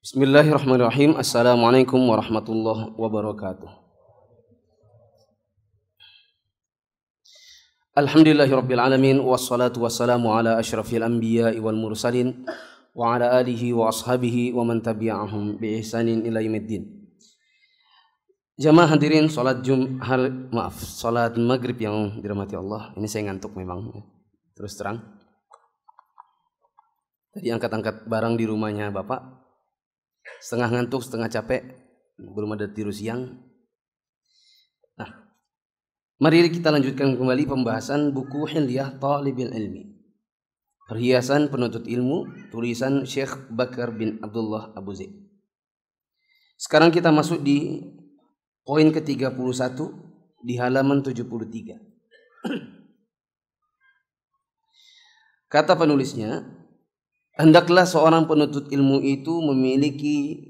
Bismillahirrahmanirrahim. Assalamualaikum warahmatullahi wabarakatuh. Alhamdulillahirabbil alamin wassalatu wassalamu ala asyrafil anbiya'i wal mursalin wa ala alihi wa ashabihi wa man tabi'ahum bi ihsanin ila yaumiddin. Jamaah hadirin salat salat maghrib yang dirahmati Allah. Ini saya ngantuk memang. Terus terang. Tadi angkat-angkat barang di rumahnya Bapak. Setengah ngantuk, setengah capek, belum ada tidur siang. Nah, mari kita lanjutkan kembali pembahasan buku Hilyah Thalibil Ilmi, perhiasan penuntut ilmu, tulisan Syekh Bakar bin Abdullah Abu Zaid. Sekarang kita masuk di poin ke-31 di halaman 73. Kata penulisnya, hendaklah seorang penuntut ilmu itu memiliki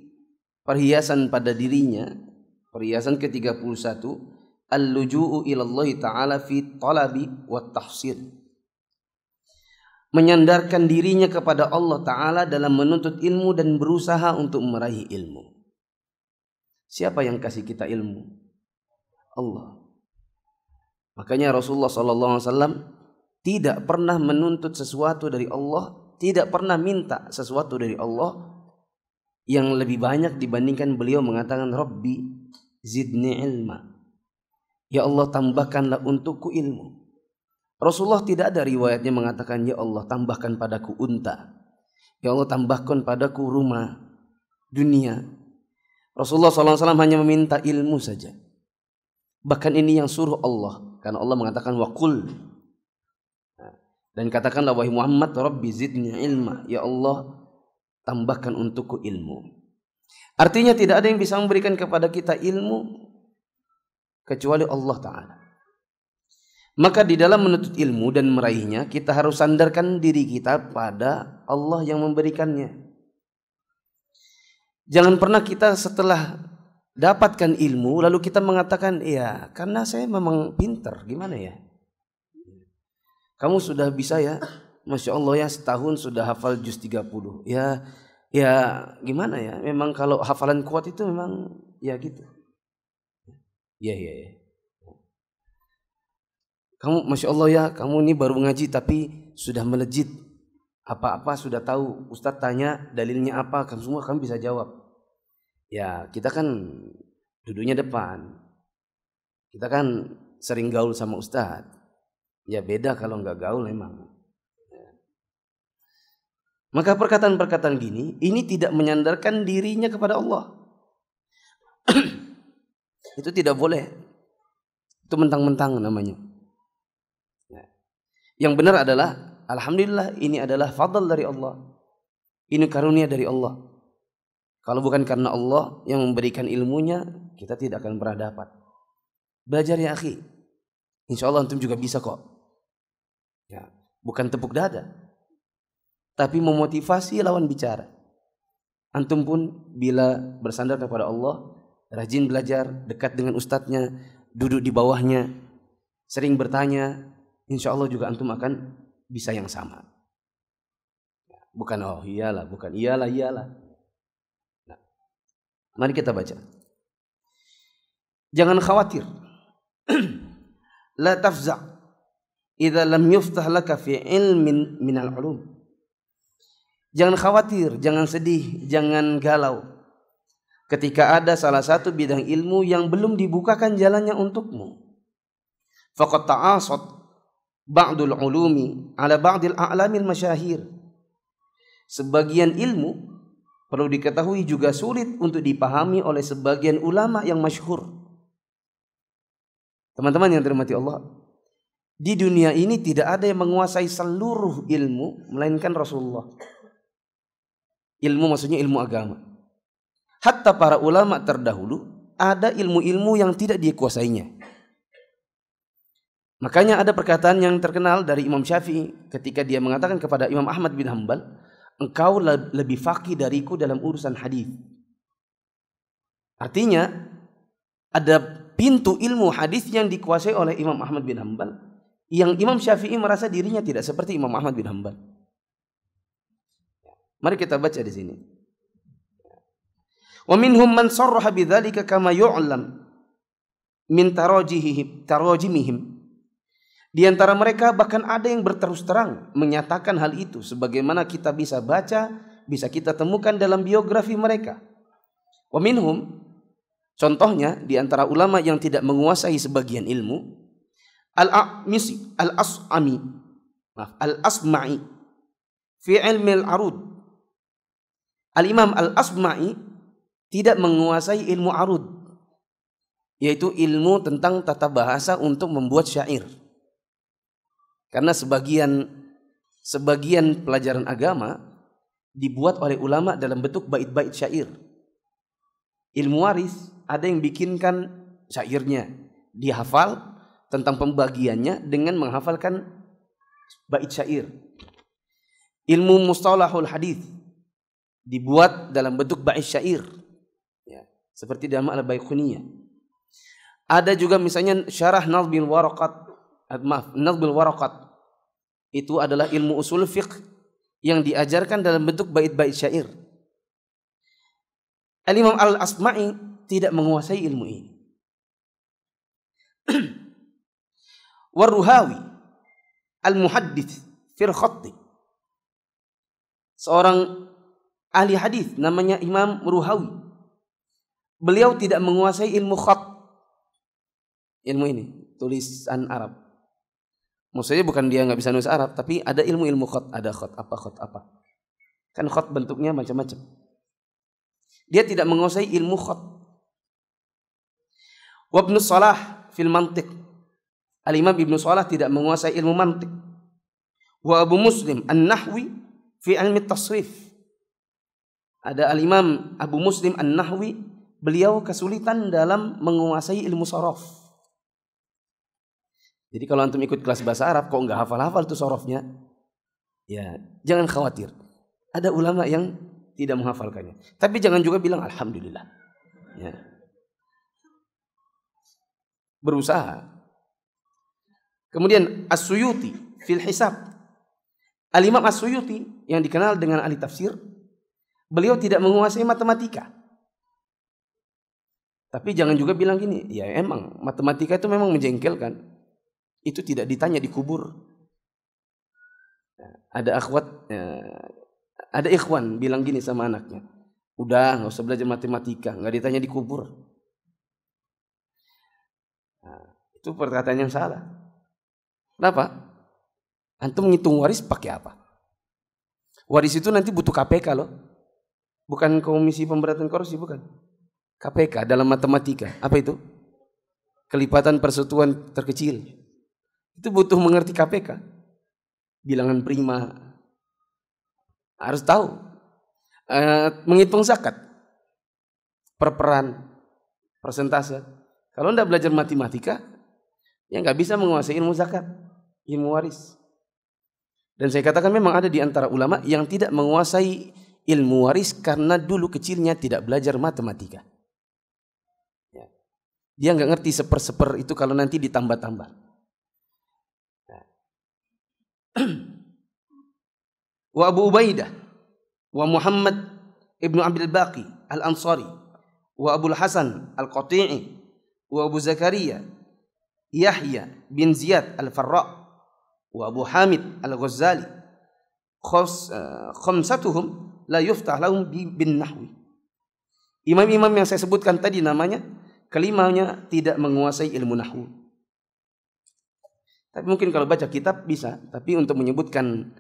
perhiasan pada dirinya. Perhiasan ke-31, al-luju'u ilallahi ta'ala fi talabi wa tahsil. Menyandarkan dirinya kepada Allah Ta'ala dalam menuntut ilmu dan berusaha untuk meraih ilmu. Siapa yang kasih kita ilmu? Allah. Makanya Rasulullah SAW tidak pernah menuntut sesuatu dari Allah, tidak pernah minta sesuatu dari Allah yang lebih banyak dibandingkan beliau mengatakan Rabbi zidni ilma. Ya Allah, tambahkanlah untukku ilmu. Rasulullah tidak ada riwayatnya mengatakan ya Allah, tambahkan padaku unta. Ya Allah, tambahkan padaku rumah dunia. Rasulullah SAW hanya meminta ilmu saja. Bahkan ini yang suruh Allah, karena Allah mengatakan waqul. Dan katakanlah wahai Muhammad, Rabbi zidni ilma. Ya Allah, tambahkan untukku ilmu. Artinya tidak ada yang bisa memberikan kepada kita ilmu kecuali Allah Ta'ala. Maka di dalam menuntut ilmu dan meraihnya, kita harus sandarkan diri kita pada Allah yang memberikannya. Jangan pernah kita setelah dapatkan ilmu lalu kita mengatakan, ya karena saya memang pintar, gimana ya? Kamu sudah bisa ya, Masya Allah ya, setahun sudah hafal juz 30. Ya gimana ya, memang kalau hafalan kuat itu memang ya gitu. Ya. Kamu Masya Allah ya, kamu ini baru ngaji tapi sudah melejit. Apa-apa sudah tahu, Ustadz tanya dalilnya apa, kamu semua kamu bisa jawab. Ya kita kan duduknya depan, kita kan sering gaul sama Ustadz. Ya beda kalau nggak gaul memang. Maka perkataan-perkataan gini, ini tidak menyandarkan dirinya kepada Allah. Itu tidak boleh. Itu mentang-mentang namanya. Yang benar adalah, alhamdulillah ini adalah fadl dari Allah. Ini karunia dari Allah. Kalau bukan karena Allah yang memberikan ilmunya, kita tidak akan pernah dapat. Belajar ya akhi. Insya Allah antum juga bisa kok. Ya, bukan tepuk dada, tapi memotivasi lawan bicara. Antum pun bila bersandar kepada Allah, rajin belajar, dekat dengan ustadznya, duduk di bawahnya, sering bertanya, insya Allah juga antum akan bisa yang sama. Bukan oh iyalah, bukan iyalah. Nah, mari kita baca. Jangan khawatir. La tafza' idza lam yuftah laka fi ilmin minal ulum. Jangan khawatir, jangan sedih, jangan galau ketika ada salah satu bidang ilmu yang belum dibukakan jalannya untukmu. Faqad ta'asat ba'dul ulumi ala ba'dil a'lamil masyahir. Sebagian ilmu perlu diketahui juga sulit untuk dipahami oleh sebagian ulama yang masyhur. Teman-teman yang dirahmati Allah, di dunia ini tidak ada yang menguasai seluruh ilmu melainkan Rasulullah. Ilmu maksudnya ilmu agama. Hatta para ulama terdahulu ada ilmu-ilmu yang tidak dikuasainya. Makanya ada perkataan yang terkenal dari Imam Syafi'i ketika dia mengatakan kepada Imam Ahmad bin Hanbal, engkau lebih faqih dariku dalam urusan hadis. Artinya ada pintu ilmu hadis yang dikuasai oleh Imam Ahmad bin Hanbal, yang Imam Syafi'i merasa dirinya tidak seperti Imam Ahmad bin Hanbal. Mari kita baca di sini. Wa minhum man sarraha bidzalika kama yu'lam min tarajimihim. Di antara mereka bahkan ada yang berterus terang menyatakan hal itu sebagaimana kita bisa baca, bisa kita temukan dalam biografi mereka. Wa minhum, contohnya di antara ulama yang tidak menguasai sebagian ilmu, Al-Asma'i fi ilmi al-arud. Al-Imam Al-Asma'i tidak menguasai ilmu arud, yaitu ilmu tentang tata bahasa untuk membuat syair. Karena sebagian pelajaran agama dibuat oleh ulama dalam bentuk bait-bait syair. Ilmu waris ada yang bikinkan syairnya, dihafal tentang pembagiannya dengan menghafalkan bait syair. Ilmu mustalahul hadis dibuat dalam bentuk bait syair, ya, seperti dalam Al-Baiquniyah. Ada juga misalnya syarah Nazmul Waraqat. Itu adalah ilmu usul fiqh yang diajarkan dalam bentuk bait-bait syair. Al-Imam Al-Asma'i tidak menguasai ilmu ini. War-Ruhawi Al-Muhaddits fil Khatt. Seorang ahli hadis namanya Imam Ruhawi. Beliau tidak menguasai ilmu khat. Ilmu ini, tulisan Arab. Maksudnya bukan dia nggak bisa nulis Arab, tapi ada ilmu khat, ada khat apa. Kan khat bentuknya macam-macam. Dia tidak menguasai ilmu khat. Wa Ibnu Salah fil mantiq. Al-Imam Ibnu Salah tidak menguasai ilmu mantiq. Wa Abu Muslim An-Nahwi fi ilmi tasrif. Ada Al-Imam Abu Muslim An-Nahwi, beliau kesulitan dalam menguasai ilmu sorof. Jadi kalau antum ikut kelas bahasa Arab kok nggak hafal-hafal tuh sorofnya, ya jangan khawatir. Ada ulama yang tidak menghafalkannya. Tapi jangan juga bilang alhamdulillah. Ya. Berusaha. Kemudian As-Suyuti fil Hisab. Al-Imam As-Suyuti yang dikenal dengan ahli tafsir, beliau tidak menguasai matematika. Tapi jangan juga bilang gini, ya emang matematika itu memang menjengkelkan. Itu tidak ditanya di kubur. Ada ikhwan bilang gini sama anaknya, udah nggak usah belajar matematika, nggak ditanya di kubur. Nah, itu perkataan yang salah. Kenapa? Antum menghitung waris pakai apa? Waris itu nanti butuh KPK loh, bukan Komisi Pemberantasan Korupsi, bukan. KPK dalam matematika apa itu? Kelipatan persatuan terkecil. Itu butuh mengerti KPK. Bilangan prima. Harus tahu. Menghitung zakat. Perperan. Persentase. Kalau tidak belajar matematika, ya nggak bisa menguasai ilmu zakat. Ilmu waris. Dan saya katakan memang ada di antara ulama yang tidak menguasai ilmu waris karena dulu kecilnya tidak belajar matematika. Ya. Dia nggak ngerti seper-seper itu kalau nanti ditambah-tambah. Wa Abu Ubaidah wa Muhammad ibnu Abdul Baqi Al-Ansari wa Abu Hasan Al-Qati'i wa Abu Zakaria Yahya bin Ziyad Al-Farra wa Abu Hamid Al-Ghazali khamsatuhum la yuftah lahum bin nahwi. Imam-imam yang saya sebutkan tadi namanya, kelimanya tidak menguasai ilmu nahwu. Tapi mungkin kalau baca kitab bisa, tapi untuk menyebutkan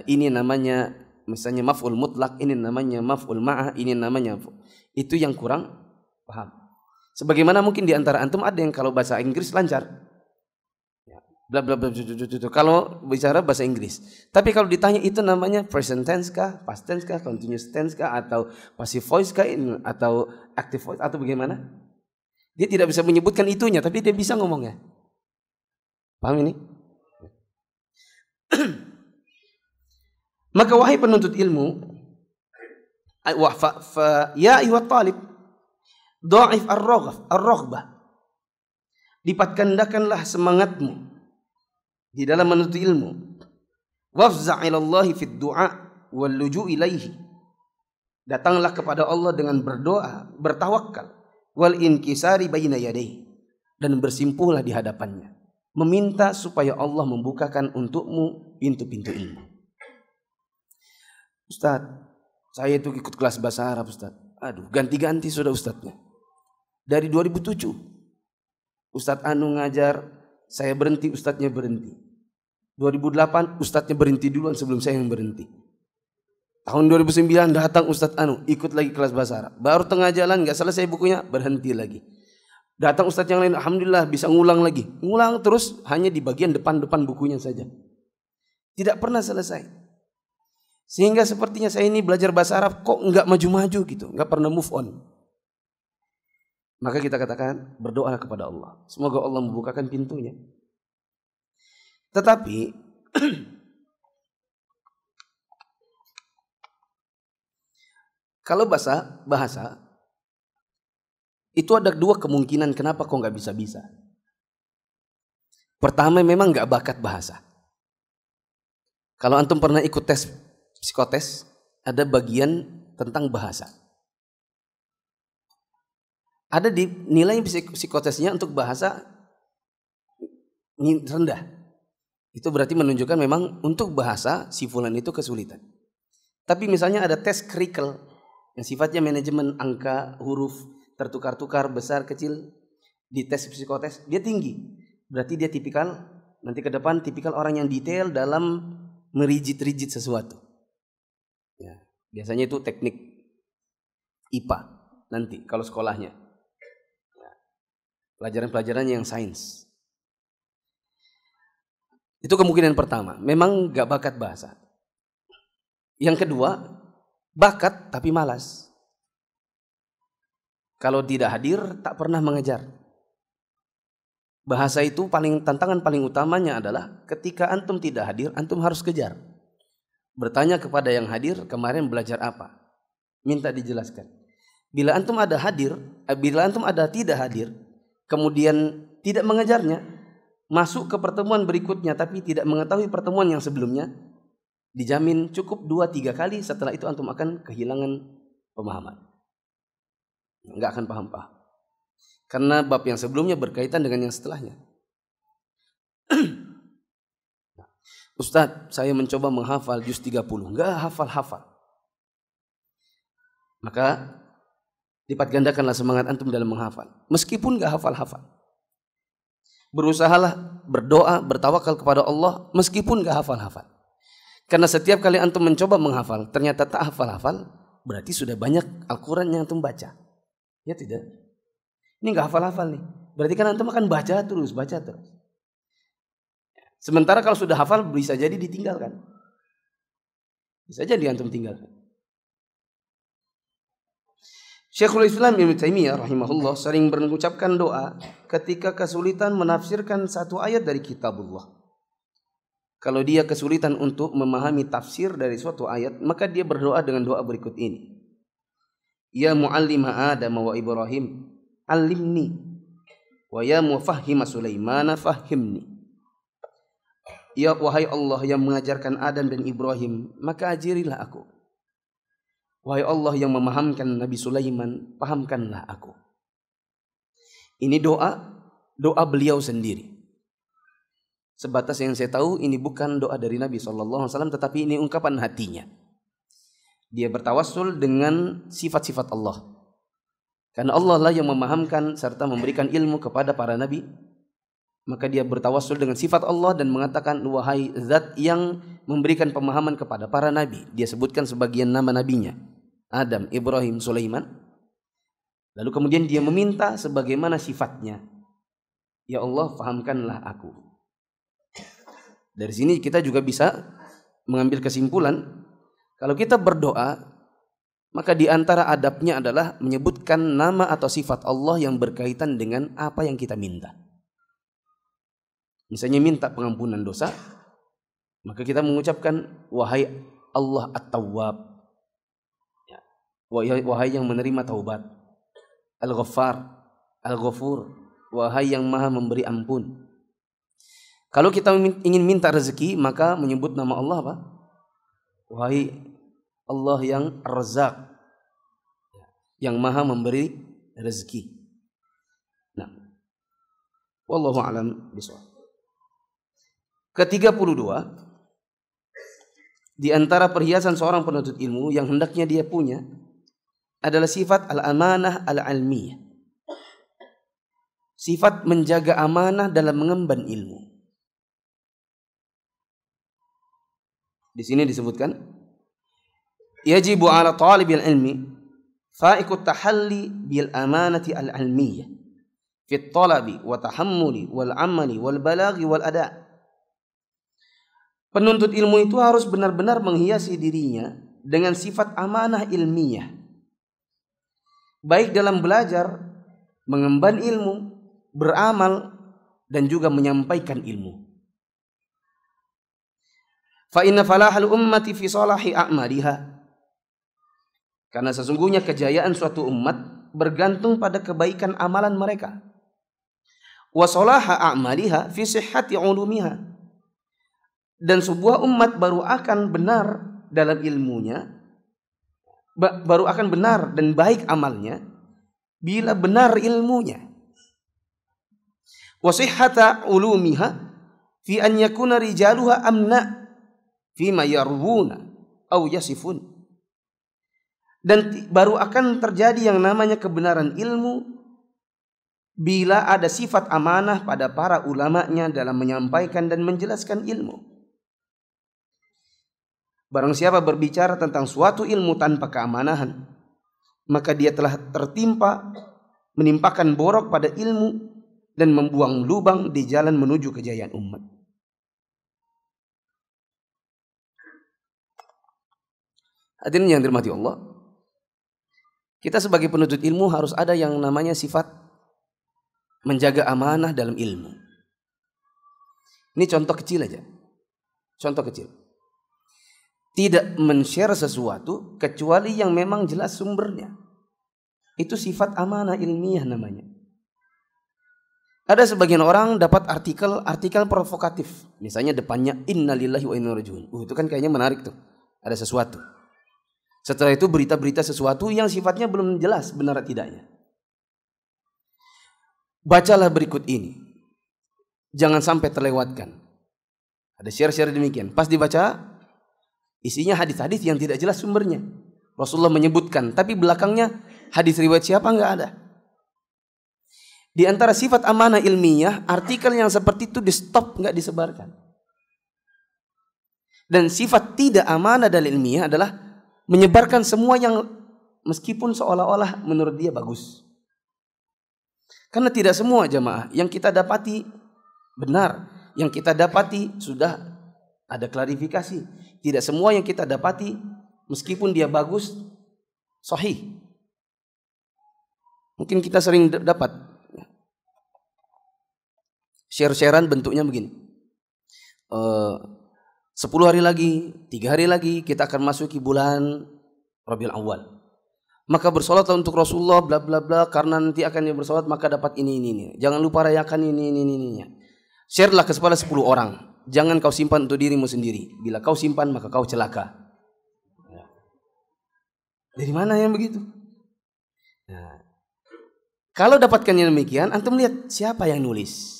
ini namanya misalnya maf'ul mutlak, ini namanya maf'ul ma'ah, ini namanya itu yang kurang paham. Sebagaimana mungkin di antara antum ada yang kalau bahasa Inggris lancar, bla bla bla, kalau bicara bahasa Inggris. Tapi kalau ditanya itu namanya present tense kah, past tense kah, continuous tense kah, atau passive voice kah, atau active voice, atau bagaimana? Dia tidak bisa menyebutkan itunya, tapi dia bisa ngomongnya. Paham ini? Maka wahai penuntut ilmu, ya ayyuhat talib, dha'if ar-raghbah. Dipatkandakanlah semangatmu di dalam menuntut ilmu. Wafza' ila Allah fi du'a wal luju' ilaihi. Datanglah kepada Allah dengan berdoa, bertawakal, wal inkisari baina yadayhi, dan bersimpuhlah di hadapannya, meminta supaya Allah membukakan untukmu pintu-pintu ilmu. Ustaz, saya itu ikut kelas bahasa Arab, Ustaz. Aduh, ganti-ganti sudah ustadznya. Dari 2007 Ustadz Anu ngajar, saya berhenti, ustadznya berhenti. 2008 ustadznya berhenti duluan sebelum saya yang berhenti. Tahun 2009 datang Ustadz Anu, ikut lagi kelas bahasa Arab. Baru tengah jalan gak selesai bukunya, berhenti lagi. Datang Ustadz yang lain, alhamdulillah bisa ngulang lagi. Ngulang terus hanya di bagian depan-depan bukunya saja. Tidak pernah selesai. Sehingga sepertinya saya ini belajar bahasa Arab kok gak maju-maju gitu, gak pernah move on. Maka kita katakan berdoa kepada Allah. Semoga Allah membukakan pintunya. Tetapi kalau bahasa itu ada dua kemungkinan kenapa kok nggak bisa. Pertama, memang nggak bakat bahasa. Kalau antum pernah ikut tes psikotes, ada bagian tentang bahasa. Ada di nilai psikotesnya untuk bahasa rendah. Itu berarti menunjukkan memang untuk bahasa si fulan itu kesulitan. Tapi misalnya ada tes krikel yang sifatnya manajemen angka, huruf, tertukar-tukar, besar, kecil, di tes psikotes dia tinggi. Berarti dia tipikal, nanti ke depan tipikal orang yang detail dalam merijit-rijit sesuatu. Ya, biasanya itu teknik IPA nanti kalau sekolahnya. Ya, pelajaran-pelajaran yang sains. Itu kemungkinan pertama, memang gak bakat bahasa. Yang kedua, bakat tapi malas. Kalau tidak hadir tak pernah mengejar. Bahasa itu tantangan paling utamanya adalah ketika antum tidak hadir, antum harus kejar. Bertanya kepada yang hadir, kemarin belajar apa? Minta dijelaskan. Bila antum ada tidak hadir, kemudian tidak mengejarnya, masuk ke pertemuan berikutnya tapi tidak mengetahui pertemuan yang sebelumnya, dijamin cukup 2-3 kali setelah itu antum akan kehilangan pemahaman. Enggak akan paham-paham. Karena bab yang sebelumnya berkaitan dengan yang setelahnya. Ustadz, saya mencoba menghafal juz 30, enggak hafal-hafal. Maka lipat gandakanlah semangat antum dalam menghafal. Meskipun enggak hafal-hafal. Berusahalah berdoa, bertawakal kepada Allah meskipun enggak hafal-hafal. Karena setiap kali antum mencoba menghafal, ternyata tak hafal-hafal, berarti sudah banyak Al-Quran yang antum baca. Ya tidak? Ini gak hafal-hafal nih. Berarti kan antum akan baca terus. Sementara kalau sudah hafal bisa jadi ditinggalkan. Bisa jadi antum tinggalkan. Syekhul Islam Ibnu Taimiyah rahimahullah sering mengucapkan doa ketika kesulitan menafsirkan satu ayat dari kitabullah. Kalau dia kesulitan untuk memahami tafsir dari suatu ayat, maka dia berdoa dengan doa berikut ini. Ya muallima Adam wa Ibrahim, alimni. Wa ya mufahhima Sulaiman, fahhimni. Ya wahai Allah yang mengajarkan Adam dan Ibrahim, maka ajarilah aku. Wahai Allah yang memahamkan Nabi Sulaiman, pahamkanlah aku. Ini doa beliau sendiri. Sebatas yang saya tahu ini bukan doa dari Nabi SAW, tetapi ini ungkapan hatinya. Dia bertawassul dengan sifat-sifat Allah. Karena Allah lah yang memahamkan serta memberikan ilmu kepada para nabi. Maka dia bertawassul dengan sifat Allah dan mengatakan, wahai zat yang memberikan pemahaman kepada para nabi. Dia sebutkan sebagian nama nabinya, Adam, Ibrahim, Sulaiman. Lalu kemudian dia meminta sebagaimana sifatnya. Ya Allah, fahamkanlah aku. Dari sini kita juga bisa mengambil kesimpulan, kalau kita berdoa, maka di antara adabnya adalah menyebutkan nama atau sifat Allah yang berkaitan dengan apa yang kita minta. Misalnya minta pengampunan dosa, maka kita mengucapkan, wahai Allah At-Tawwab, ya, wahai yang menerima taubat, Al-Ghaffar, Al-Ghafur, wahai yang maha memberi ampun. Kalau kita ingin minta rezeki, maka menyebut nama Allah apa? Wahai Allah yang Ar-Razzaq, yang maha memberi rezeki. Nah, wallahu a'lam bishawab. Ke-32, di antara perhiasan seorang penuntut ilmu yang hendaknya dia punya adalah sifat al-amanah al-ilmiyah. Sifat menjaga amanah dalam mengemban ilmu. Di sini disebutkan, yajibu ala talibil ilmi fa'iqut tahalli bil amanati al-ilmiyah fit talabi wa tahammuli wal amali wal balaghi wal ada'. Penuntut ilmu itu harus benar-benar menghiasi dirinya dengan sifat amanah ilmiah, baik dalam belajar, mengemban ilmu, beramal, dan juga menyampaikan ilmu. Fa inna falahal ummati fi salahi a'maliha, karena sesungguhnya kejayaan suatu umat bergantung pada kebaikan amalan mereka. Wa salaha a'maliha fi sihhati ulumiha, dan sebuah umat baru akan benar dalam ilmunya, baru akan benar dan baik amalnya bila benar ilmunya. Wa sihhata ulumiha fi an yakuna rijaluha amna fi ma yarwuna aw yasifun, dan baru akan terjadi yang namanya kebenaran ilmu bila ada sifat amanah pada para ulamanya dalam menyampaikan dan menjelaskan ilmu. Barang siapa berbicara tentang suatu ilmu tanpa keamanahan, maka dia telah menimpakan borok pada ilmu dan membuang lubang di jalan menuju kejayaan umat. Hadirin yang dirahmati Allah, kita sebagai penuntut ilmu harus ada yang namanya sifat menjaga amanah dalam ilmu. Ini contoh kecil aja. Contoh kecil. Tidak men-share sesuatu kecuali yang memang jelas sumbernya. Itu sifat amanah ilmiah namanya. Ada sebagian orang dapat artikel provokatif. Misalnya depannya innalillahi wa inna ilaihi raji'un. Itu kan kayaknya menarik tuh. Ada sesuatu. Setelah itu berita-berita sesuatu yang sifatnya belum jelas benar tidaknya. Bacalah berikut ini. Jangan sampai terlewatkan. Ada share-share demikian. Pas dibaca, isinya hadis-hadis yang tidak jelas sumbernya. Rasulullah menyebutkan, tapi belakangnya hadis riwayat siapa enggak ada. Di antara sifat amanah ilmiah, artikel yang seperti itu di stop, enggak disebarkan. Dan sifat tidak amanah dalam ilmiah adalah menyebarkan semua yang meskipun seolah-olah menurut dia bagus. Karena tidak semua jamaah yang kita dapati benar, yang kita dapati sudah ada klarifikasi. Tidak semua yang kita dapati meskipun dia bagus sahih. Mungkin kita sering dapat share-sharean bentuknya begini. 10 hari lagi, 3 hari lagi kita akan masuki bulan Rabiul Awal. Maka bersolatlah untuk Rasulullah bla bla bla, karena nanti akan dia bersolat maka dapat ini. Jangan lupa rayakan ini. Share-lah kepada 10 orang. Jangan kau simpan untuk dirimu sendiri. Bila kau simpan maka kau celaka. Dari mana yang begitu? Nah, kalau dapatkan yang demikian, antum lihat siapa yang nulis.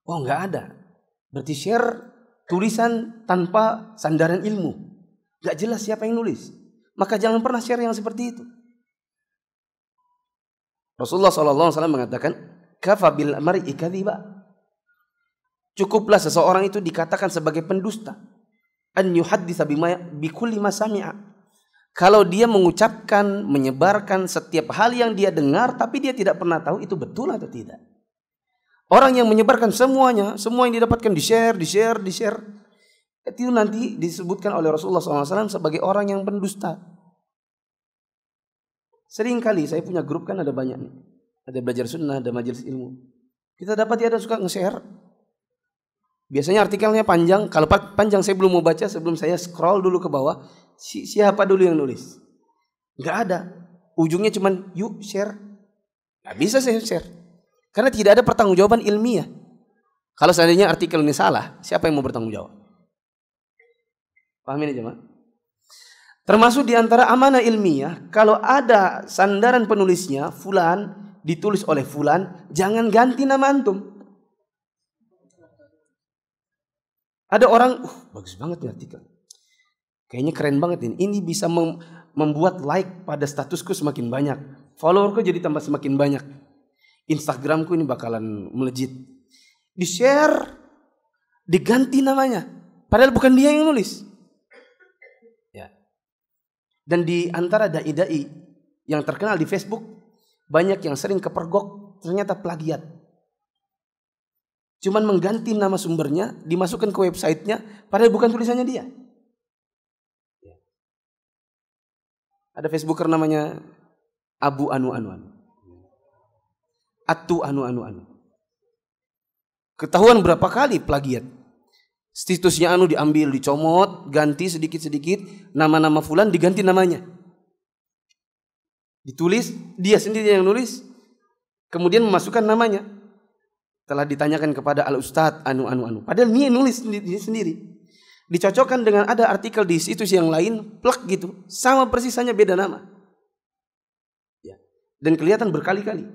Oh, enggak ada. Berarti share tulisan tanpa sandaran ilmu. Enggak jelas siapa yang nulis. Maka jangan pernah share yang seperti itu. Rasulullah SAW mengatakan, kafa bil mar'i kadhiba. Cukuplah seseorang itu dikatakan sebagai pendusta. An yuhadditsa bi kulli ma sami'a. Kalau dia mengucapkan, menyebarkan setiap hal yang dia dengar tapi dia tidak pernah tahu itu betul atau tidak. Orang yang menyebarkan semuanya, semua yang didapatkan di-share, itu nanti disebutkan oleh Rasulullah SAW sebagai orang yang pendusta. Sering kali saya punya grup kan ada banyak nih. Ada belajar sunnah, ada majelis ilmu. Kita dapat dia ada suka nge-share. Biasanya artikelnya panjang. Kalau panjang saya belum mau baca sebelum saya scroll dulu ke bawah. Siapa dulu yang nulis? Nggak ada. Ujungnya cuman yuk share. Nggak bisa saya share. Karena tidak ada pertanggungjawaban ilmiah. Kalau seandainya artikel ini salah, siapa yang mau bertanggung jawab? Paham ini jemaah? Termasuk di antara amanah ilmiah, kalau ada sandaran penulisnya fulan, ditulis oleh fulan, jangan ganti nama antum. Ada orang, bagus banget nih artikel. Kayaknya keren banget ini. Ini bisa membuat like pada statusku semakin banyak. Followerku jadi tambah semakin banyak. Instagramku ini bakalan melejit. Di-share, diganti namanya. Padahal bukan dia yang nulis. Ya. Dan di antara dai-dai yang terkenal di Facebook, banyak yang sering kepergok ternyata plagiat. Cuman mengganti nama sumbernya, dimasukkan ke websitenya, padahal bukan tulisannya dia. Ada Facebooker namanya Abu Anu. Atu Anu. Ketahuan berapa kali plagiat. Situsnya Anu diambil, dicomot, ganti sedikit-sedikit, nama-nama fulan diganti namanya. Ditulis, dia sendiri yang nulis, kemudian memasukkan namanya. Telah ditanyakan kepada Al-Ustadz Anu. Padahal dia nulis sendiri. Dicocokkan dengan ada artikel di situs yang lain, plak gitu. Sama persis, hanya beda nama. Ya. Dan kelihatan berkali-kali.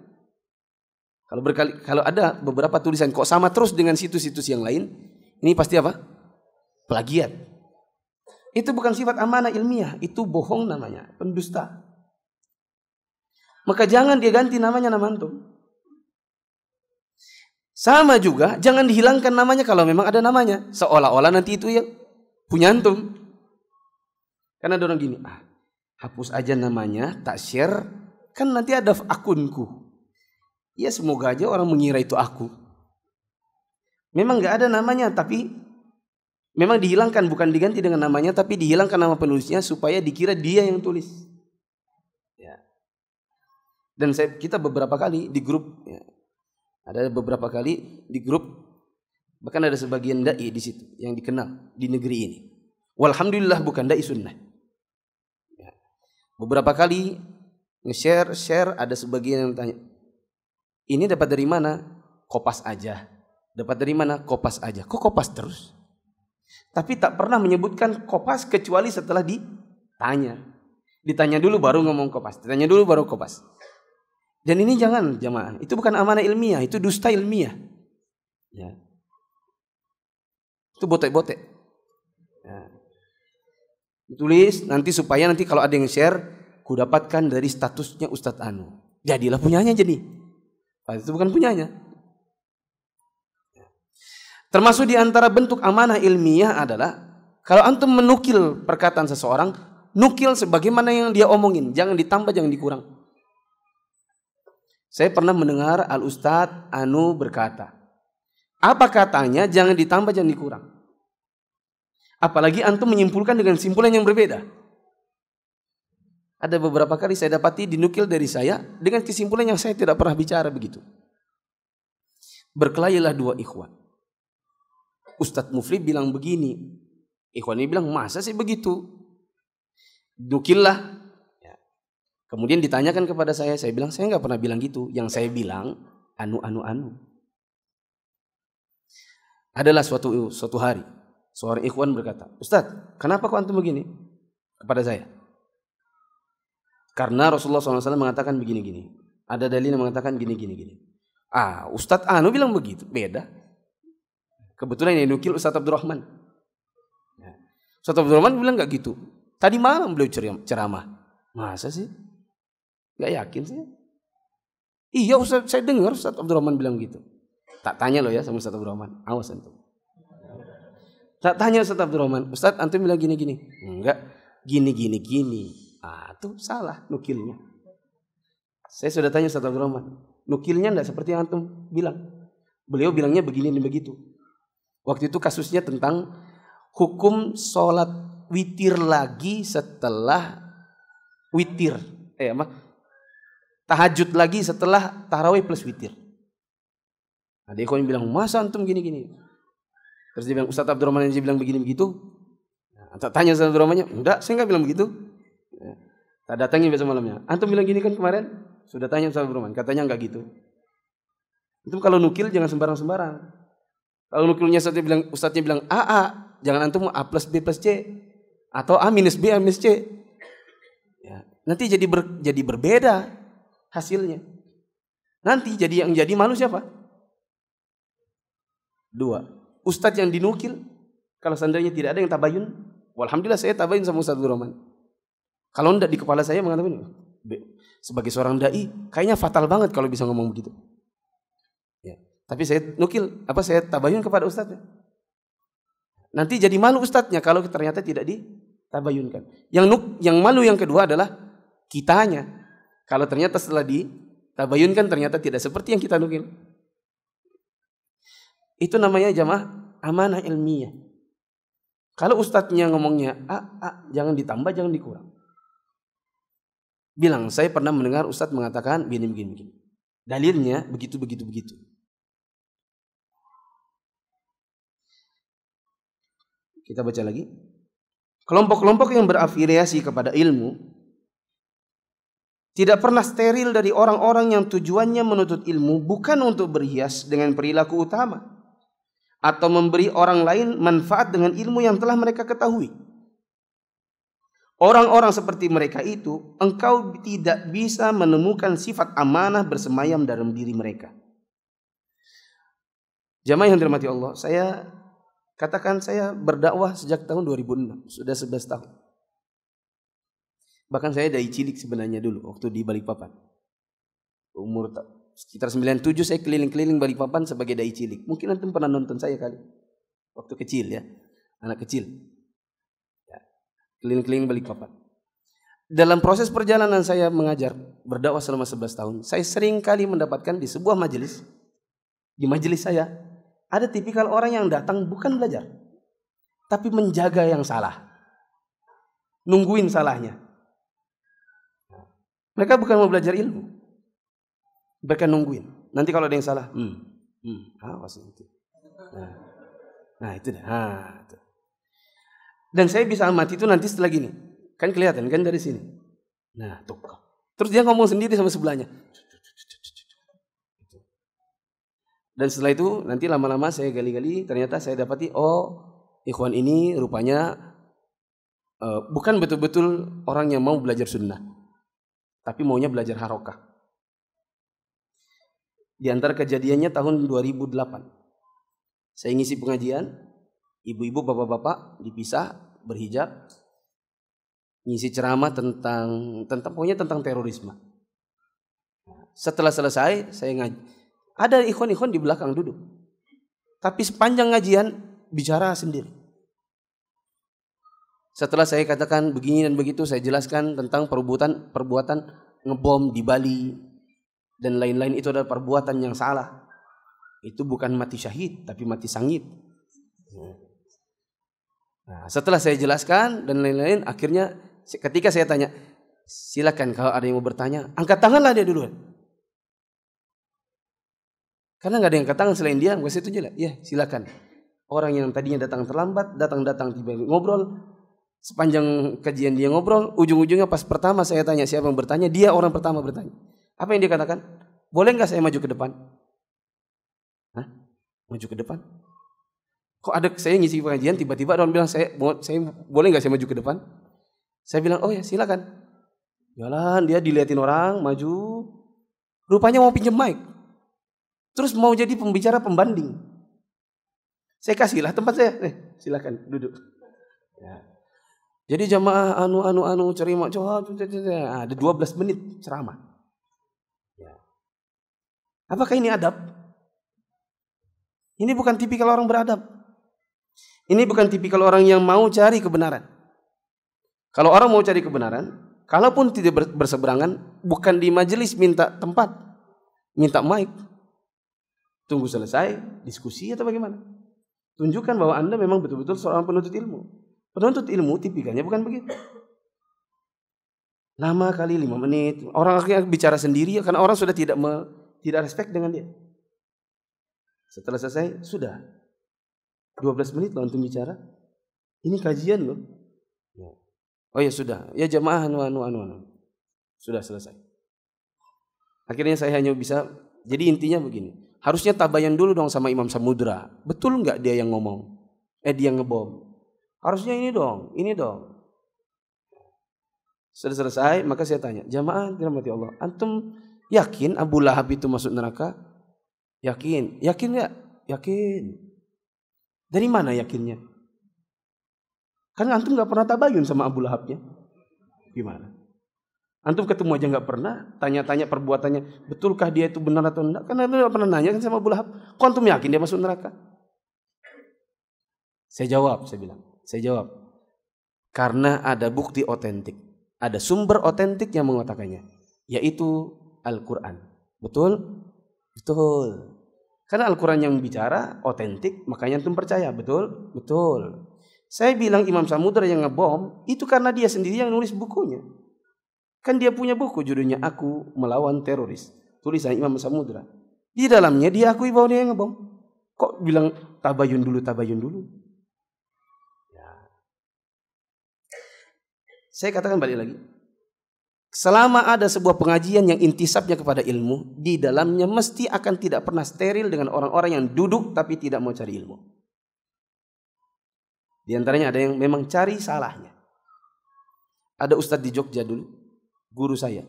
Kalau ada beberapa tulisan kok sama terus dengan situs-situs yang lain, ini pasti apa? Plagiat. Itu bukan sifat amanah ilmiah, itu bohong namanya, pendusta. Maka jangan dia ganti namanya nama antum. Sama juga, jangan dihilangkan namanya kalau memang ada namanya. Seolah-olah nanti itu yang punya antum. Karena ada orang gini, hapus aja namanya, tak share, kan nanti ada akunku. Ya semoga aja orang mengira itu aku. Memang gak ada namanya, tapi memang dihilangkan, bukan diganti dengan namanya, tapi dihilangkan nama penulisnya supaya dikira dia yang tulis. Ya. Dan kita beberapa kali di grup, ya, ada beberapa kali di grup, bahkan ada sebagian dai di situ yang dikenal di negeri ini. Walhamdulillah bukan dai sunnah. Ya. Beberapa kali nge-share, ada sebagian yang tanya, ini dapat dari mana? Kopas aja. Dapat dari mana? Kopas aja. Kok kopas terus? Tapi tak pernah menyebutkan kopas kecuali setelah ditanya. Ditanya dulu baru ngomong kopas. Ditanya dulu baru kopas. Dan ini jangan jamaah. Itu bukan amanah ilmiah. Itu dusta ilmiah. Ya. Itu botek-botek. Ya. Tulis nanti supaya nanti kalau ada yang share, ku dapatkan dari statusnya Ustadz Anu. Jadilah punyanya jadi. Padahal itu bukan punyanya. Termasuk di antara bentuk amanah ilmiah adalah kalau antum menukil perkataan seseorang, nukil sebagaimana yang dia omongin, jangan ditambah, jangan dikurang. Saya pernah mendengar Al-Ustadz Anu berkata, apa katanya jangan ditambah, jangan dikurang. Apalagi antum menyimpulkan dengan simpulan yang berbeda. Ada beberapa kali saya dapati dinukil dari saya dengan kesimpulan yang saya tidak pernah bicara begitu. Berkelahilah dua ikhwan. Ustadz Mufri bilang begini, ikhwan ini bilang masa sih begitu? Nukillah. Ya. Kemudian ditanyakan kepada saya bilang saya nggak pernah bilang gitu. Yang saya bilang anu. Adalah suatu hari seorang ikhwan berkata, Ustadz, kenapa kok antum begini? Kepada saya. Karena Rasulullah SAW mengatakan begini-gini. Ada dalil yang mengatakan gini. Ustadz Anu bilang begitu, beda. Kebetulan yang nukil Ustadz Abdurrahman. Ya. Ustadz Abdurrahman bilang gak gitu. Tadi malam beliau ceramah. Masa sih? Gak yakin sih. Iya Ustadz, saya dengar Ustadz Abdurrahman bilang gitu. Tak tanya loh ya sama Ustadz Abdurrahman. Awas antum. Tak tanya Ustadz Abdurrahman. Ustadz antum bilang gini-gini. Enggak, gini. Itu salah nukilnya. Saya sudah tanya Ustadz Abdurrahman. Nukilnya enggak seperti yang antum bilang. Beliau bilangnya begini dan begitu. Waktu itu kasusnya tentang hukum sholat witir lagi setelah witir. Tahajud lagi setelah tarawih plus witir. Ada ikhwan yang bilang, masa antum gini-gini? Terus dia bilang, Ustadz Abdurrahman yang bilang begini begitu. Tak tanya Ustadz Abdurrahmannya, enggak, saya enggak bilang begitu. Tak datangin besok malamnya. Antum bilang gini kan kemarin? Sudah tanya Ustadz Abdurrahman, katanya enggak gitu. Itu kalau nukil jangan sembarang-sembarang. Kalau nukilnya Ustadznya bilang AA, jangan antum A plus B plus C. Atau A minus B, A minus C. Nanti jadi berbeda hasilnya. Nanti yang jadi malu siapa? Dua. Ustadz yang dinukil, kalau seandainya tidak ada yang tabayun, alhamdulillah saya tabayun sama Ustadz Rahman. Kalau enggak di kepala saya mengatakan, sebagai seorang dai, kayaknya fatal banget kalau bisa ngomong begitu. Ya. Tapi saya nukil, saya tabayun kepada ustadznya. Nanti jadi malu ustadznya kalau ternyata tidak ditabayunkan. Yang malu yang kedua adalah kitanya. Kalau ternyata setelah ditabayunkan ternyata tidak seperti yang kita nukil. Itu namanya jamaah amanah ilmiah. Kalau ustadznya ngomongnya jangan ditambah, jangan dikurang. Bilang, saya pernah mendengar ustadz mengatakan begini. Dalilnya begitu. Kita baca lagi. Kelompok-kelompok yang berafiliasi kepada ilmu tidak pernah steril dari orang-orang yang tujuannya menuntut ilmu bukan untuk berhias dengan perilaku utama atau memberi orang lain manfaat dengan ilmu yang telah mereka ketahui. Orang-orang seperti mereka itu, engkau tidak bisa menemukan sifat amanah bersemayam dalam diri mereka. Jamaah yang dirahmati Allah, saya berdakwah sejak tahun 2006, sudah 11 tahun. Bahkan saya dai cilik sebenarnya dulu, waktu di Balikpapan. Umur sekitar 97 saya keliling-keliling Balikpapan sebagai dai cilik. Mungkin antum pernah nonton saya kali, waktu kecil ya, anak kecil. Keliling-keliling Balikpapan. Dalam proses perjalanan saya mengajar berdakwah selama 11 tahun, saya sering kali mendapatkan di sebuah majelis, di majelis saya ada tipikal orang yang datang bukan belajar, tapi menjaga yang salah, nungguin salahnya. Mereka bukan mau belajar ilmu, mereka nungguin. Nanti kalau ada yang salah, awas itu. Nah itu dah. Dan saya bisa amati itu nanti setelah gini. Kan kelihatan kan dari sini. Nah, tuh. Terus dia ngomong sendiri sama sebelahnya. Dan setelah itu nanti lama-lama saya gali-gali, ternyata saya dapati ikhwan ini rupanya bukan betul-betul orang yang mau belajar sunnah, tapi maunya belajar harokah. Di antara kejadiannya tahun 2008. Saya ngisi pengajian, ibu-ibu, bapak-bapak dipisah, berhijab, ngisi ceramah pokoknya tentang terorisme. Setelah selesai, saya ngaji. Ada ikhwan-ikhwan di belakang duduk. Tapi sepanjang ngajian bicara sendiri. Setelah saya katakan begini dan begitu, saya jelaskan tentang perbuatan ngebom di Bali dan lain-lain, itu adalah perbuatan yang salah. Itu bukan mati syahid, tapi mati sangit. Nah, setelah saya jelaskan dan lain-lain, akhirnya ketika saya tanya, silakan kalau ada yang mau bertanya, angkat tanganlah dia dulu. Karena nggak ada yang angkat tangan selain dia, gue setuju lah. Ya silakan. Orang yang tadinya datang terlambat, datang tiba ngobrol, sepanjang kajian dia ngobrol, ujung-ujungnya pas pertama saya tanya siapa yang bertanya, dia orang pertama bertanya. Apa yang dia katakan? Boleh nggak saya maju ke depan? Maju ke depan? Kok ada saya ngisi pengajian tiba-tiba orang bilang saya boleh nggak saya maju ke depan? Saya bilang oh ya silakan. Jalan dia dilihatin orang maju, rupanya mau pinjam mic, terus mau jadi pembicara pembanding. Saya kasihlah tempat saya, silakan duduk. Ya. Jadi jamaah cerima ada 12 menit ceramah. Ya. Apakah ini adab? Ini bukan tipikal orang beradab. Ini bukan tipikal orang yang mau cari kebenaran. Kalau orang mau cari kebenaran, kalaupun tidak berseberangan, bukan di majelis minta tempat, minta mic. Tunggu selesai, diskusi atau bagaimana. Tunjukkan bahwa Anda memang betul-betul seorang penuntut ilmu. Penuntut ilmu tipikalnya bukan begitu. Lama kali 5 menit, orang akhirnya bicara sendiri karena orang sudah tidak respect dengan dia. Setelah selesai, sudah 12 menit loh untuk bicara. Ini kajian loh. Oh ya sudah, ya jamaah sudah selesai. Akhirnya saya hanya bisa, jadi intinya begini. Harusnya tabayan dulu dong sama Imam Samudra. Betul nggak dia yang ngomong? Dia ngebom. Harusnya ini dong. Sudah selesai, maka saya tanya, jamaah dirahmati Allah, antum yakin Abu Lahab itu masuk neraka? Yakin. Yakin nggak? Yakin. Dari mana yakinnya? Kan antum nggak pernah tabayun sama Abu Lahabnya. Gimana? Antum ketemu aja nggak pernah, tanya-tanya perbuatannya, betulkah dia itu benar atau enggak? Karena antum nggak pernah nanya kan sama Abu Lahab. Kok antum yakin dia masuk neraka? Saya bilang, karena ada bukti otentik, ada sumber otentik yang mengatakannya, yaitu Al-Quran. Betul? Betul. Karena Al-Quran yang bicara otentik, makanya antum percaya. Betul? Betul. Saya bilang Imam Samudra yang ngebom itu karena dia sendiri yang nulis bukunya. Kan dia punya buku judulnya Aku Melawan Teroris, tulisan Imam Samudra. Di dalamnya dia akui bahwa dia yang ngebom. Kok bilang tabayun dulu? Ya. Saya katakan balik lagi. Selama ada sebuah pengajian yang intisabnya kepada ilmu, di dalamnya mesti akan tidak pernah steril dengan orang-orang yang duduk tapi tidak mau cari ilmu. Di antaranya ada yang memang cari salahnya. Ada ustadz di Jogja dulu, guru saya,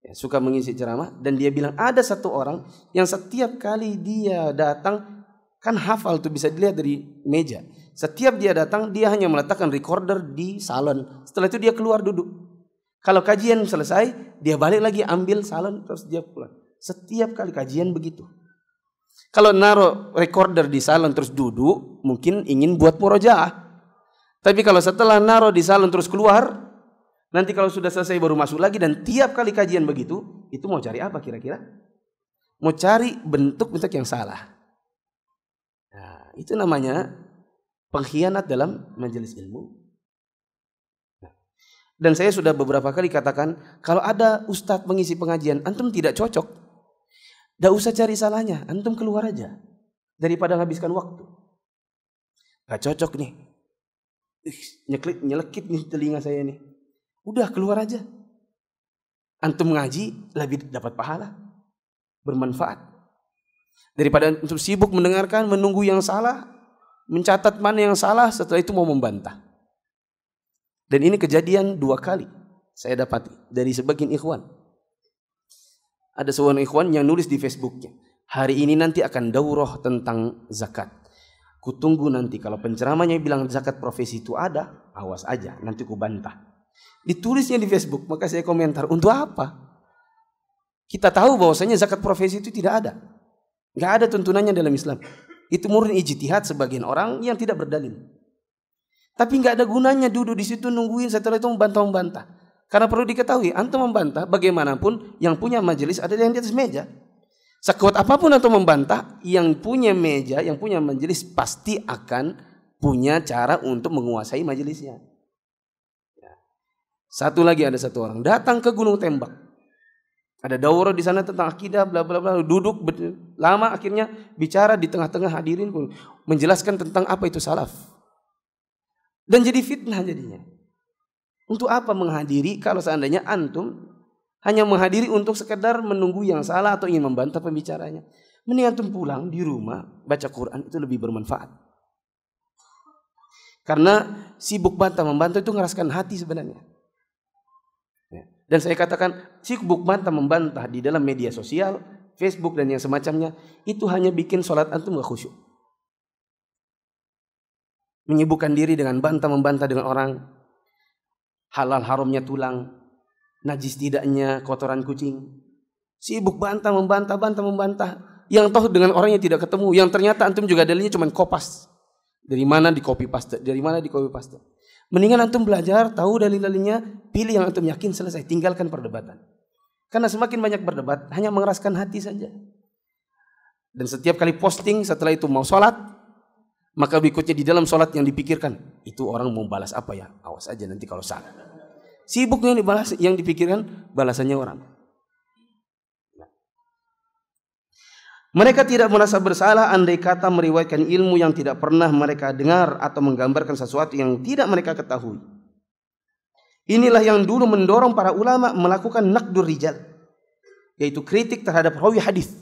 ya, suka mengisi ceramah, dan dia bilang ada satu orang yang setiap kali dia datang, kan hafal tuh bisa dilihat dari meja. Setiap dia datang, dia hanya meletakkan recorder di salon. Setelah itu dia keluar duduk. Kalau kajian selesai, dia balik lagi ambil salon terus dia pulang. Setiap kali kajian begitu. Kalau naruh recorder di salon terus duduk, mungkin ingin buat murojaah. Tapi kalau setelah naruh di salon terus keluar, nanti kalau sudah selesai baru masuk lagi, dan tiap kali kajian begitu, itu mau cari apa kira-kira? Mau cari bentuk-bentuk yang salah. Nah, itu namanya pengkhianat dalam majelis ilmu. Dan saya sudah beberapa kali katakan, kalau ada ustadz mengisi pengajian, antum tidak cocok, tidak usah cari salahnya, antum keluar aja daripada menghabiskan waktu. Gak cocok nih, nyelekit nih telinga saya nih. Udah keluar aja. Antum ngaji lebih dapat pahala, bermanfaat. Daripada antum sibuk mendengarkan, menunggu yang salah, mencatat mana yang salah, setelah itu mau membantah. Dan ini kejadian 2 kali saya dapati dari sebagian ikhwan. Ada seorang ikhwan yang nulis di Facebooknya, hari ini nanti akan daurah tentang zakat. Kutunggu nanti kalau penceramahnya bilang zakat profesi itu ada, awas aja, nanti ku bantah. Ditulisnya di Facebook, maka saya komentar, untuk apa? Kita tahu bahwasanya zakat profesi itu tidak ada. Nggak ada tuntunannya dalam Islam. Itu murni ijtihad sebagian orang yang tidak berdalil. Tapi nggak ada gunanya duduk di situ nungguin setelah itu membantah. Karena perlu diketahui, antum membantah bagaimanapun yang punya majelis ada yang di atas meja. Sekuat apapun antum membantah, yang punya meja, yang punya majelis pasti akan punya cara untuk menguasai majelisnya. Satu lagi, ada satu orang datang ke Gunung Tembak. Ada daurah di sana tentang akidah, bla bla bla, duduk lama, akhirnya bicara di tengah-tengah hadirin pun menjelaskan tentang apa itu salaf. Dan jadi fitnah jadinya. Untuk apa menghadiri kalau seandainya antum hanya menghadiri untuk sekedar menunggu yang salah atau ingin membantah pembicaranya. Mending antum pulang di rumah baca Quran, itu lebih bermanfaat. Karena sibuk bantah membantah itu ngeraskan hati sebenarnya. Dan saya katakan sibuk bantah membantah di dalam media sosial, Facebook dan yang semacamnya, itu hanya bikin sholat antum gak khusyuk. Menyibukkan diri dengan bantah-membantah dengan orang, halal haramnya tulang, najis tidaknya kotoran kucing. Sibuk bantah-membantah, yang toh dengan orangnya tidak ketemu, yang ternyata antum juga dalilnya cuma kopas. Dari mana di copy paste. Mendingan antum belajar, tahu dalil-dalilnya, pilih yang antum yakin, selesai, tinggalkan perdebatan. Karena semakin banyak berdebat hanya mengeraskan hati saja. Dan setiap kali posting setelah itu mau sholat, maka berikutnya di dalam sholat yang dipikirkan, itu orang mau balas apa ya? Awas aja nanti kalau salah. Sibuknya dibalas, yang dipikirkan balasannya orang. Mereka tidak merasa bersalah andai kata meriwayatkan ilmu yang tidak pernah mereka dengar atau menggambarkan sesuatu yang tidak mereka ketahui. Inilah yang dulu mendorong para ulama melakukan naqdur rijal, yaitu kritik terhadap rawi hadis,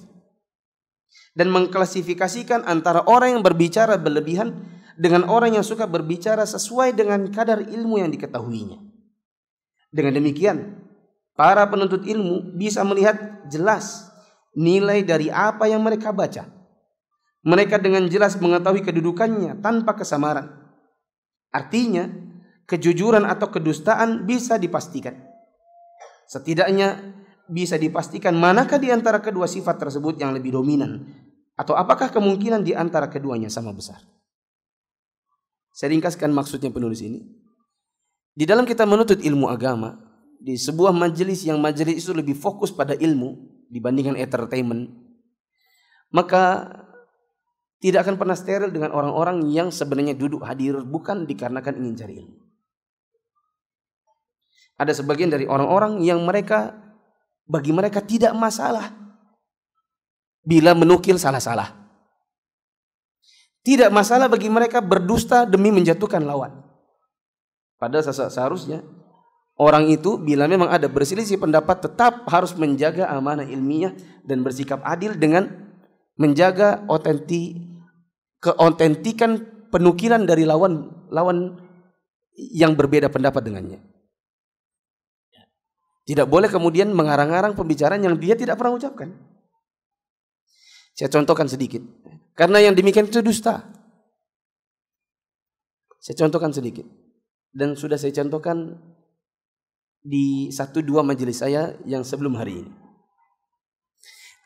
dan mengklasifikasikan antara orang yang berbicara berlebihan dengan orang yang suka berbicara sesuai dengan kadar ilmu yang diketahuinya. Dengan demikian, para penuntut ilmu bisa melihat jelas nilai dari apa yang mereka baca. Mereka dengan jelas mengetahui kedudukannya tanpa kesamaran. Artinya, kejujuran atau kedustaan bisa dipastikan. Setidaknya bisa dipastikan manakah di antara kedua sifat tersebut yang lebih dominan, atau apakah kemungkinan di antara keduanya sama besar. Saya ringkaskan maksudnya penulis ini. Di dalam kita menuntut ilmu agama, di sebuah majelis yang majelis itu lebih fokus pada ilmu dibandingkan entertainment, maka tidak akan pernah steril dengan orang-orang yang sebenarnya duduk hadir bukan dikarenakan ingin cari ilmu. Ada sebagian dari orang-orang yang bagi mereka tidak masalah bila menukil salah-salah. Tidak masalah bagi mereka berdusta demi menjatuhkan lawan. Padahal seharusnya orang itu bila memang ada berselisih pendapat tetap harus menjaga amanah ilmiah dan bersikap adil dengan menjaga keotentikan penukilan dari lawan yang berbeda pendapat dengannya. Tidak boleh kemudian mengarang-arang pembicaraan yang dia tidak pernah ucapkan. Saya contohkan sedikit. Karena yang demikian itu dusta. Saya contohkan sedikit. Dan sudah saya contohkan di 1-2 majelis saya yang sebelum hari ini.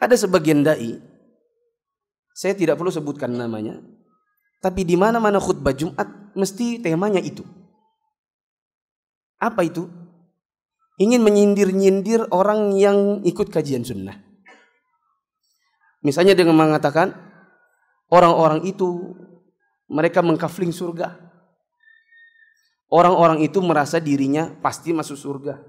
Ada sebagian dai, saya tidak perlu sebutkan namanya, tapi di mana-mana khutbah Jumat mesti temanya itu. Apa itu? Ingin menyindir-nyindir orang yang ikut kajian sunnah. Misalnya dengan mengatakan orang-orang itu mereka mengkafling surga. Orang-orang itu merasa dirinya pasti masuk surga.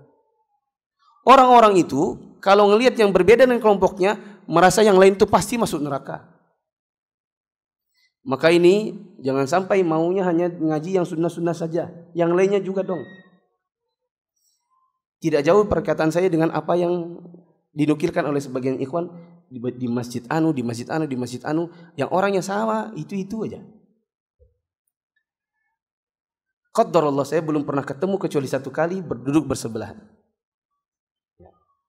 Orang-orang itu kalau ngelihat yang berbeda dengan kelompoknya merasa yang lain itu pasti masuk neraka. Maka ini jangan sampai maunya hanya ngaji yang sunnah-sunnah saja, yang lainnya juga dong. Tidak jauh perkataan saya dengan apa yang dinukilkan oleh sebagian ikhwan di masjid anu, di masjid anu, di masjid anu, yang orangnya sama, itu aja. Qadarullah, saya belum pernah ketemu kecuali 1 kali berduduk bersebelahan.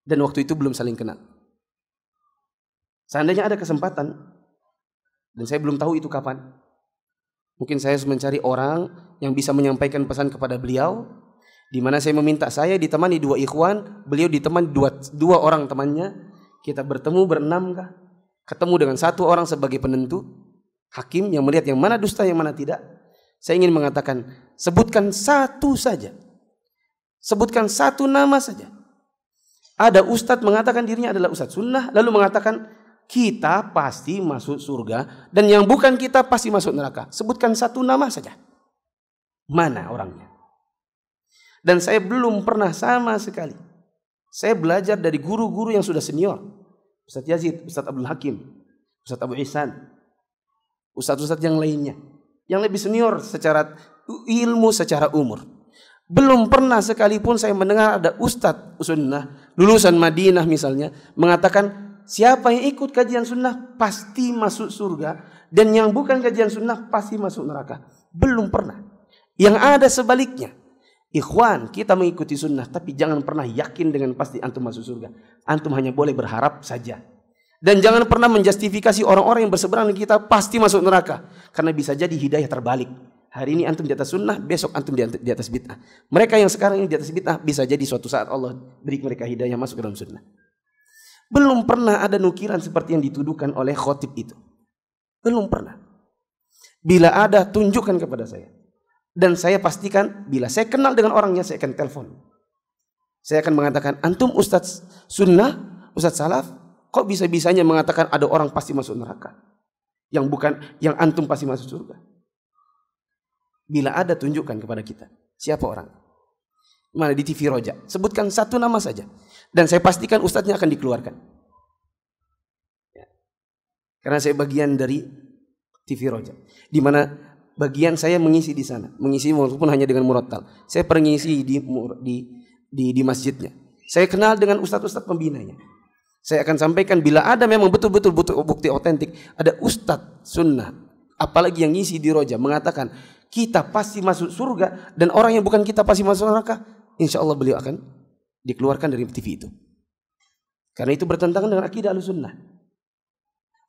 Dan waktu itu belum saling kenal. Seandainya ada kesempatan, dan saya belum tahu itu kapan, mungkin saya harus mencari orang yang bisa menyampaikan pesan kepada beliau, di mana saya meminta saya ditemani 2 ikhwan, beliau ditemani 2 orang temannya, kita bertemu berenam kah? Ketemu dengan 1 orang sebagai penentu, hakim yang melihat yang mana dusta, yang mana tidak. Saya ingin mengatakan, sebutkan 1 saja. Sebutkan 1 nama saja. Ada ustadz mengatakan dirinya adalah ustadz sunnah, lalu mengatakan kita pasti masuk surga dan yang bukan kita pasti masuk neraka. Sebutkan 1 nama saja. Mana orangnya? Dan saya belum pernah sama sekali. Saya belajar dari guru-guru yang sudah senior. Ustadz Yazid, Ustadz Abdul Hakim, Ustadz Abu Ihsan, ustadz-ustadz yang lainnya. Yang lebih senior secara ilmu, secara umur. Belum pernah sekalipun saya mendengar ada ustadz sunnah lulusan Madinah misalnya mengatakan siapa yang ikut kajian sunnah pasti masuk surga dan yang bukan kajian sunnah pasti masuk neraka. Belum pernah. Yang ada sebaliknya. Ikhwan, kita mengikuti sunnah tapi jangan pernah yakin dengan pasti antum masuk surga. Antum hanya boleh berharap saja. Dan jangan pernah menjustifikasi orang-orang yang berseberangan dengan kita pasti masuk neraka. Karena bisa jadi hidayah terbalik. Hari ini antum di atas sunnah, besok antum di atas bid'ah. Mereka yang sekarang ini di atas bid'ah, bisa jadi suatu saat Allah beri mereka hidayah masuk ke dalam sunnah. Belum pernah ada nukilan seperti yang dituduhkan oleh khotib itu. Belum pernah. Bila ada, tunjukkan kepada saya. Dan saya pastikan, bila saya kenal dengan orangnya, saya akan telepon. Saya akan mengatakan, antum ustadz sunnah, ustadz salaf, kok bisa-bisanya mengatakan ada orang pasti masuk neraka? Yang bukan, yang antum pasti masuk surga. Bila ada, tunjukkan kepada kita. Siapa orang? Mana di TV Roja? Sebutkan 1 nama saja. Dan saya pastikan ustadznya akan dikeluarkan. Ya. Karena saya bagian dari TV Roja. Di mana bagian saya mengisi di sana. Mengisi walaupun hanya dengan murattal. Saya pengisi di masjidnya. Saya kenal dengan ustadz-ustadz pembinanya. Saya akan sampaikan bila ada memang betul-betul bukti otentik. Ada ustadz sunnah. Apalagi yang ngisi di Roja mengatakan kita pasti masuk surga dan orang yang bukan kita pasti masuk neraka. insya Allah beliau akan dikeluarkan dari TV itu. Karena itu bertentangan dengan akidah Ahlussunnah.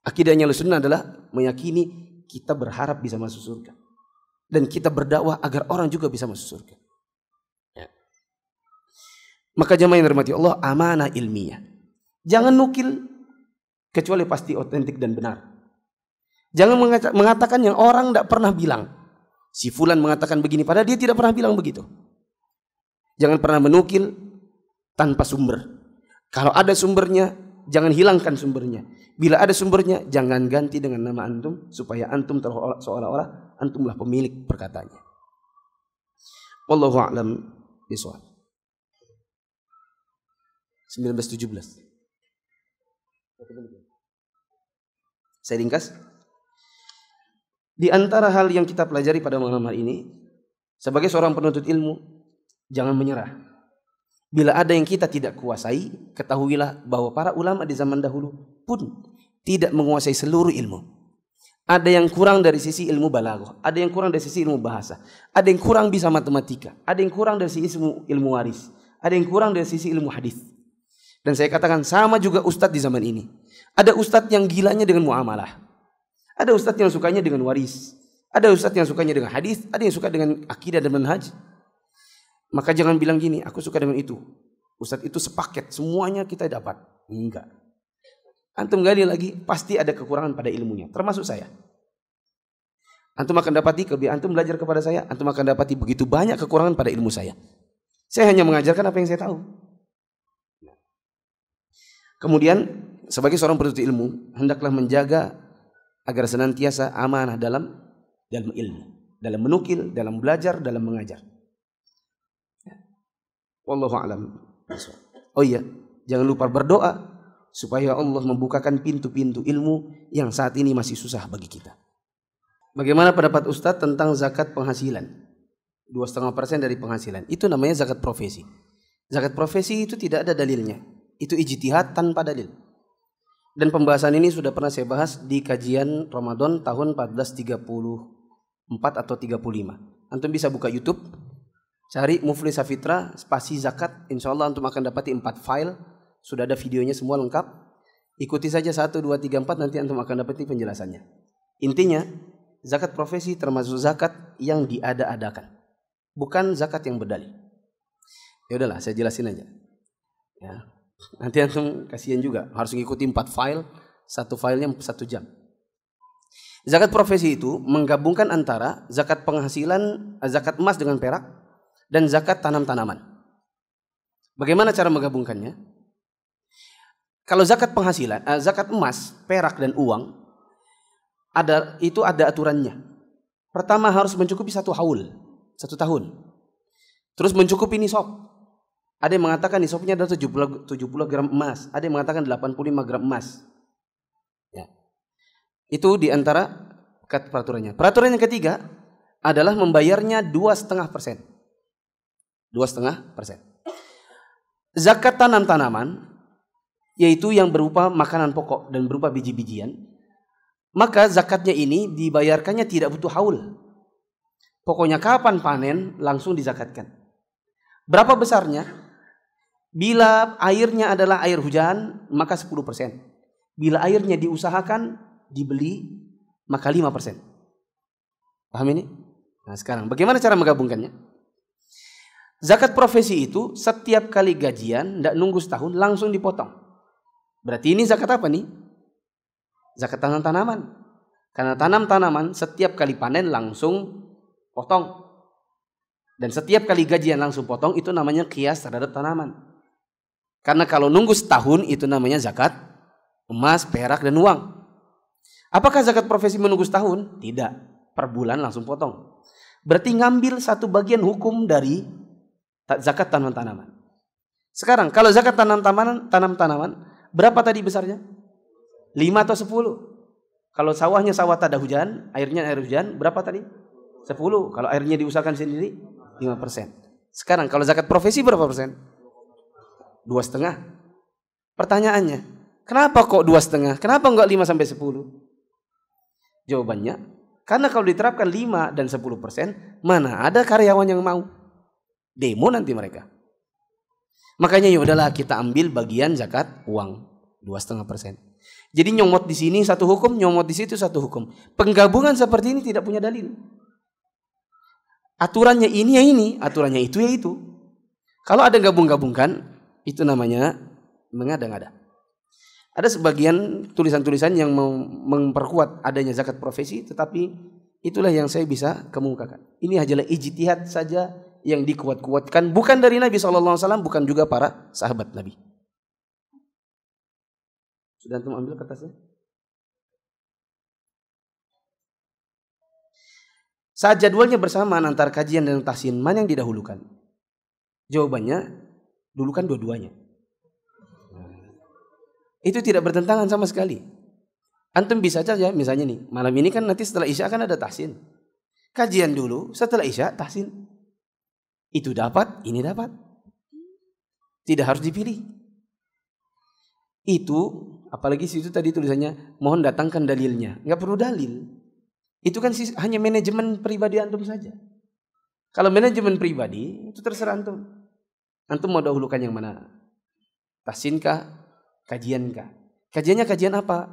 Akidahnya Ahlussunnah adalah meyakini kita berharap bisa masuk surga. Dan kita berdakwah agar orang juga bisa masuk surga. Ya. Maka jamaah yang dirahmati Allah, amanah ilmiah. Jangan nukil kecuali pasti otentik dan benar. Jangan mengatakan yang orang tidak pernah bilang. Si fulan mengatakan begini, padahal dia tidak pernah bilang begitu. Jangan pernah menukil tanpa sumber. Kalau ada sumbernya, jangan hilangkan sumbernya. Bila ada sumbernya, jangan ganti dengan nama antum, supaya antum seolah-olah antumlah pemilik perkataannya. Wallahu a'lam bishawab. 1917. Saya ringkas. Di antara hal yang kita pelajari pada malam hari ini, sebagai seorang penuntut ilmu, jangan menyerah. Bila ada yang kita tidak kuasai, ketahuilah bahwa para ulama di zaman dahulu pun tidak menguasai seluruh ilmu. Ada yang kurang dari sisi ilmu balaghah, ada yang kurang dari sisi ilmu bahasa, ada yang kurang bisa matematika, ada yang kurang dari sisi ilmu waris, ada yang kurang dari sisi ilmu hadis. Dan saya katakan sama juga ustadz di zaman ini. Ada ustadz yang gilanya dengan muamalah. Ada ustadz yang sukanya dengan waris. Ada ustadz yang sukanya dengan hadis. Ada yang suka dengan akidah dan manhaj. Maka jangan bilang gini, aku suka dengan itu. Ustadz itu sepaket, semuanya kita dapat. Enggak. Antum gali lagi, pasti ada kekurangan pada ilmunya. Termasuk saya. Antum akan dapati, kebiasaan antum belajar kepada saya, antum akan dapati begitu banyak kekurangan pada ilmu saya. Saya hanya mengajarkan apa yang saya tahu. Kemudian, sebagai seorang penuntut ilmu, hendaklah menjaga agar senantiasa amanah dalam ilmu, dalam menukil, dalam belajar, dalam mengajar. Wallahu a'lam. Oh iya, jangan lupa berdoa supaya Allah membukakan pintu-pintu ilmu yang saat ini masih susah bagi kita. Bagaimana pendapat Ustadz tentang zakat penghasilan? 2,5% dari penghasilan. Itu namanya zakat profesi. Zakat profesi itu tidak ada dalilnya. Itu ijtihad tanpa dalil. Dan pembahasan ini sudah pernah saya bahas di kajian Ramadan tahun 1434 atau 35. Antum bisa buka YouTube, cari Muflis Safitra spasi zakat, insya Allah antum akan dapati 4 file, sudah ada videonya semua lengkap. Ikuti saja 1, 2, 3, 4, nanti antum akan dapati penjelasannya. Intinya, zakat profesi termasuk zakat yang diada-adakan, bukan zakat yang berdalil. Ya udahlah, saya jelasin aja. Ya. Nanti antum kasihan juga harus ngikuti 4 file, satu filenya 1 jam. Zakat profesi itu menggabungkan antara zakat penghasilan, zakat emas dengan perak, dan zakat tanam-tanaman. Bagaimana cara menggabungkannya? Kalau zakat penghasilan, zakat emas, perak dan uang, ada aturannya. Pertama harus mencukupi 1 haul, 1 tahun. Terus mencukupi nisab. Ada yang mengatakan nisabnya adalah 70 gram emas. Ada yang mengatakan 85 gram emas. Ya. Itu diantara peraturannya. Peraturan yang ketiga adalah membayarnya 2,5%. 2,5%. Zakat tanam-tanaman, yaitu yang berupa makanan pokok dan berupa biji-bijian, maka zakatnya ini dibayarkannya tidak butuh haul. Pokoknya kapan panen langsung dizakatkan. Berapa besarnya? Bila airnya adalah air hujan, maka 10%. Bila airnya diusahakan, dibeli, maka 5%. Paham ini? Nah sekarang, bagaimana cara menggabungkannya? Zakat profesi itu setiap kali gajian, tidak nunggu setahun, langsung dipotong. Berarti ini zakat apa nih? Zakat tanam-tanaman. Karena tanam-tanaman setiap kali panen langsung potong. Dan setiap kali gajian langsung potong, itu namanya qiyas terhadap tanaman. Karena kalau nunggu setahun itu namanya zakat emas, perak, dan uang. Apakah zakat profesi menunggu setahun? Tidak. Per bulan langsung potong. Berarti ngambil satu bagian hukum dari zakat tanam-tanaman. Sekarang kalau zakat tanam-tanaman berapa tadi besarnya? 5 atau 10? Kalau sawahnya sawah tak ada hujan, airnya air hujan, berapa tadi? 10. Kalau airnya diusahakan sendiri 5%. Sekarang kalau zakat profesi berapa persen? 2,5. Pertanyaannya, kenapa kok 2,5? Kenapa enggak 5 sampai 10? Jawabannya, karena kalau diterapkan 5 dan 10%, mana ada karyawan yang mau? Demo nanti mereka. Makanya ya udahlah kita ambil bagian zakat uang 2,5%. Jadi nyomot di sini satu hukum, nyomot di situ satu hukum. Penggabungan seperti ini tidak punya dalil. Aturannya ini ya ini, aturannya itu ya itu. Kalau ada gabung-gabungkan, itu namanya mengada-ngada. Ada sebagian tulisan-tulisan yang memperkuat adanya zakat profesi, tetapi itulah yang saya bisa kemukakan. Ini hanyalah ijtihad saja yang dikuat-kuatkan, bukan dari Nabi SAW, bukan juga para sahabat Nabi. Sudah antum ambil kertasnya? Saat jadwalnya bersamaan antara kajian dan tahsin, mana yang didahulukan? Jawabannya, dulukan dua-duanya. Itu tidak bertentangan sama sekali. Antum bisa saja misalnya nih, malam ini kan nanti setelah Isya akan ada tahsin. Kajian dulu, setelah Isya tahsin. Itu dapat, ini dapat. Tidak harus dipilih. Itu, apalagi situ tadi tulisannya, mohon datangkan dalilnya. Enggak perlu dalil. Itu kan hanya manajemen pribadi antum saja. Kalau manajemen pribadi, itu terserah antum. Antum mau dahulukan yang mana? Tahsin kah? Kajian kah? Kajiannya kajian apa?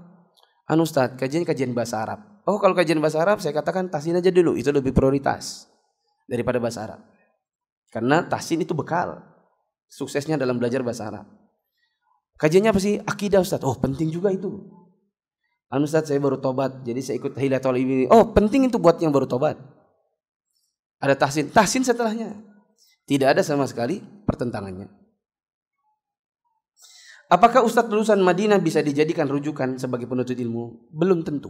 Ustaz, kajian bahasa Arab. Oh, kalau kajian bahasa Arab saya katakan tahsin aja dulu, itu lebih prioritas daripada bahasa Arab. Karena tahsin itu bekal suksesnya dalam belajar bahasa Arab. Kajiannya apa sih? Akidah Ustaz. Oh, penting juga itu. Ustaz, saya baru tobat, jadi saya ikut Hilatul Ibni. Oh, penting itu buat yang baru tobat. Ada tahsin setelahnya. Tidak ada sama sekali pertentangannya. Apakah Ustadz lulusan Madinah bisa dijadikan rujukan sebagai penuntut ilmu? Belum tentu.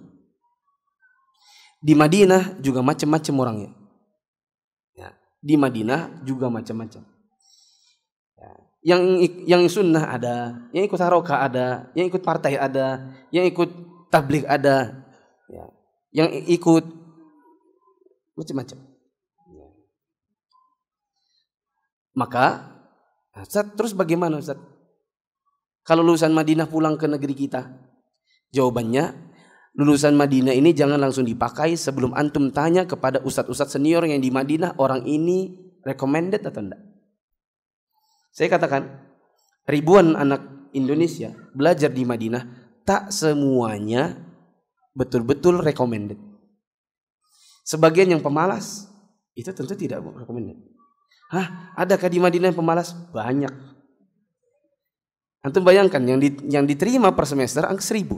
Di Madinah juga macam-macam orangnya. Ya, di Madinah juga macam-macam. Ya, yang sunnah ada, yang ikut harokah ada, yang ikut partai ada, yang ikut tabligh ada, ya, yang ikut macam-macam. Ya. Maka, Ustadz, terus bagaimana Ustadz? Kalau lulusan Madinah pulang ke negeri kita? Jawabannya, lulusan Madinah ini jangan langsung dipakai sebelum antum tanya kepada ustadz-ustadz senior yang di Madinah, orang ini recommended atau enggak. Saya katakan, ribuan anak Indonesia belajar di Madinah, tak semuanya betul-betul recommended. Sebagian yang pemalas, itu tentu tidak recommended. Adakah di Madinah yang pemalas? Banyak. Antum bayangkan yang diterima per semester angka 1.000.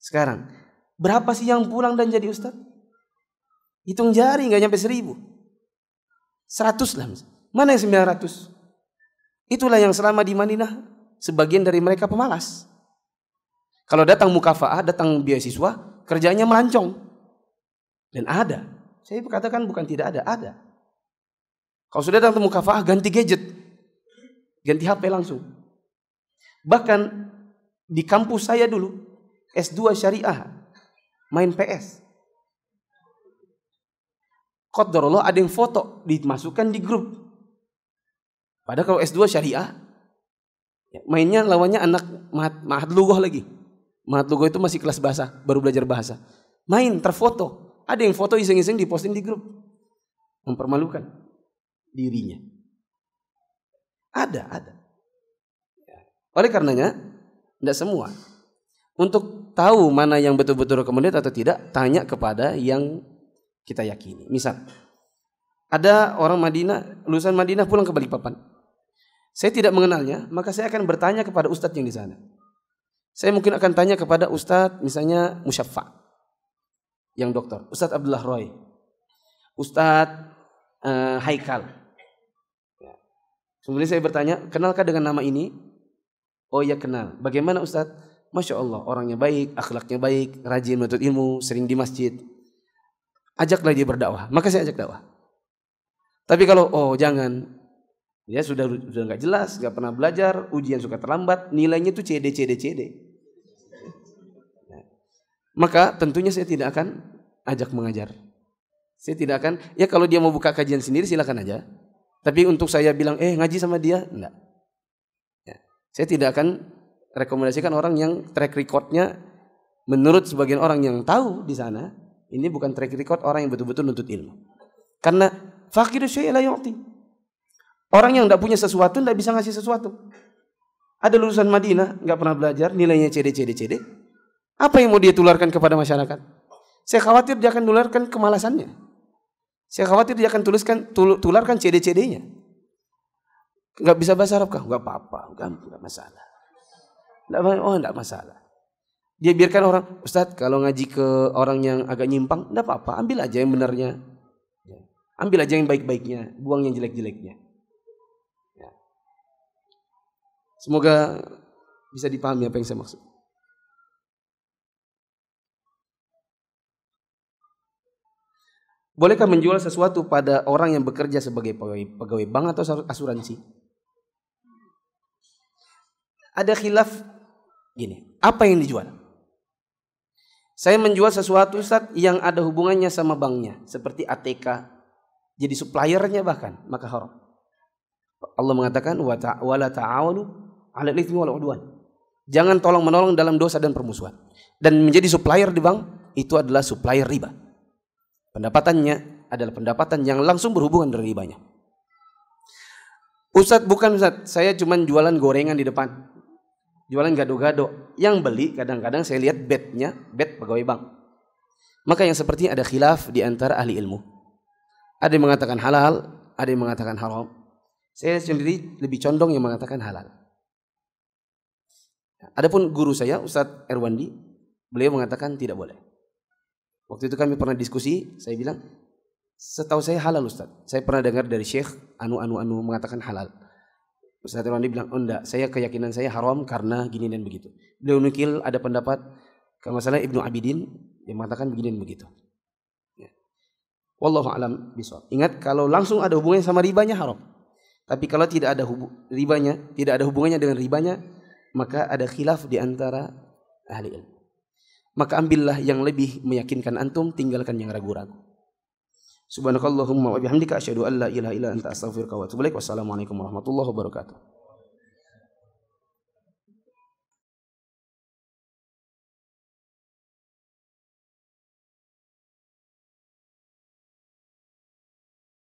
Sekarang berapa sih yang pulang dan jadi ustaz? Hitung jari nggak nyampe 1.000. 100 lah. Mana yang 900? Itulah yang selama di Madinah sebagian dari mereka pemalas. Kalau datang mukafaah, datang beasiswa, kerjanya melancong. Dan ada. Saya katakan bukan tidak ada, ada. Kalau sudah datang mukafaah, ganti gadget, ganti HP langsung. Bahkan di kampus saya dulu S2 syariah main PS. Qadarullah ada yang foto dimasukkan di grup. Padahal kalau S2 syariah mainnya lawannya anak Mahat Lughah lagi. Mahat Lughah itu masih kelas bahasa, baru belajar bahasa. Main terfoto, ada yang foto iseng-iseng diposting di grup. Mempermalukan dirinya. Ada. Oleh karenanya, tidak semua. Untuk tahu mana yang betul-betul recommended atau tidak, tanya kepada yang kita yakini. Misal, ada orang Madinah, lulusan Madinah pulang ke Balikpapan. Saya tidak mengenalnya, maka saya akan bertanya kepada ustadz yang di sana. Saya mungkin akan tanya kepada ustadz, misalnya Musyaffa, yang dokter, Ustadz Abdullah Roy, Ustadz Haikal. Kemudian saya bertanya, kenalkah dengan nama ini? Oh ya kenal. Bagaimana Ustaz? Masya Allah, orangnya baik, akhlaknya baik, rajin menuntut ilmu, sering di masjid. Ajaklah dia berdakwah. Maka saya ajak dakwah. Tapi kalau jangan, dia sudah nggak jelas, nggak pernah belajar, ujian suka terlambat, nilainya itu CD. Maka tentunya saya tidak akan ajak mengajar. Saya tidak akan. Ya kalau dia mau buka kajian sendiri silakan aja. Tapi untuk saya bilang ngaji sama dia, enggak. Saya tidak akan rekomendasikan orang yang track recordnya menurut sebagian orang yang tahu di sana, ini bukan track record orang yang betul-betul nuntut ilmu. Karena faqidu syai' la yu'ti. Orang yang tidak punya sesuatu tidak bisa ngasih sesuatu. Ada lulusan Madinah nggak pernah belajar, nilainya CD. Apa yang mau dia tularkan kepada masyarakat? Saya khawatir dia akan tularkan kemalasannya. Saya khawatir dia akan tularkan CD-CD-nya. Nggak bisa bahasa Arab kah? Nggak apa-apa, nggak masalah. Nggak masalah. Dia biarkan orang, Ustadz kalau ngaji ke orang yang agak nyimpang, nggak apa-apa, ambil aja yang benarnya. Ambil aja yang baik-baiknya, buang yang jelek-jeleknya. Ya. Semoga bisa dipahami apa yang saya maksud. Bolehkah menjual sesuatu pada orang yang bekerja sebagai pegawai bank atau asuransi? Ada khilaf gini, apa yang dijual? Saya menjual sesuatu Ustaz yang ada hubungannya sama banknya, seperti ATK, jadi suppliernya bahkan, maka haram. Allah mengatakan wala ta'awanu 'alal itsmi wal 'udwan. Jangan tolong-menolong dalam dosa dan permusuhan. Dan menjadi supplier di bank itu adalah supplier riba. Pendapatannya adalah pendapatan yang langsung berhubungan dengan ribanya. Ustadz, bukan Ustadz, saya cuma jualan gorengan di depan, jualan gado-gado. Yang beli kadang-kadang saya lihat bet pegawai bank. Maka yang seperti ada khilaf di antara ahli ilmu. Ada yang mengatakan halal, ada yang mengatakan haram. Saya sendiri lebih condong yang mengatakan halal. Adapun guru saya Ustadz Erwandi, beliau mengatakan tidak boleh. Waktu itu kami pernah diskusi, saya bilang, setahu saya halal Ustaz. Saya pernah dengar dari Syekh anu mengatakan halal. Ustaz Irwandi bilang, oh enggak, saya keyakinan saya haram karena gini dan begitu. Beliau nukil ada pendapat, kalau masalah Ibnu Abidin yang mengatakan begini dan begitu. Ya. Wallahu a'lam bishawab. Ingat, kalau langsung ada hubungannya sama ribanya haram. Tapi kalau tidak ada hubungannya dengan ribanya, maka ada khilaf di antara ahli ilmu. Maka ambillah yang lebih meyakinkan antum, tinggalkan yang ragu-ragu. Subhanakallahumma wa bihamdika asyhadu an la ilaha illa anta astaghfiruka wa atubu ilaik. Wassalamualaikum warahmatullahi wabarakatuh.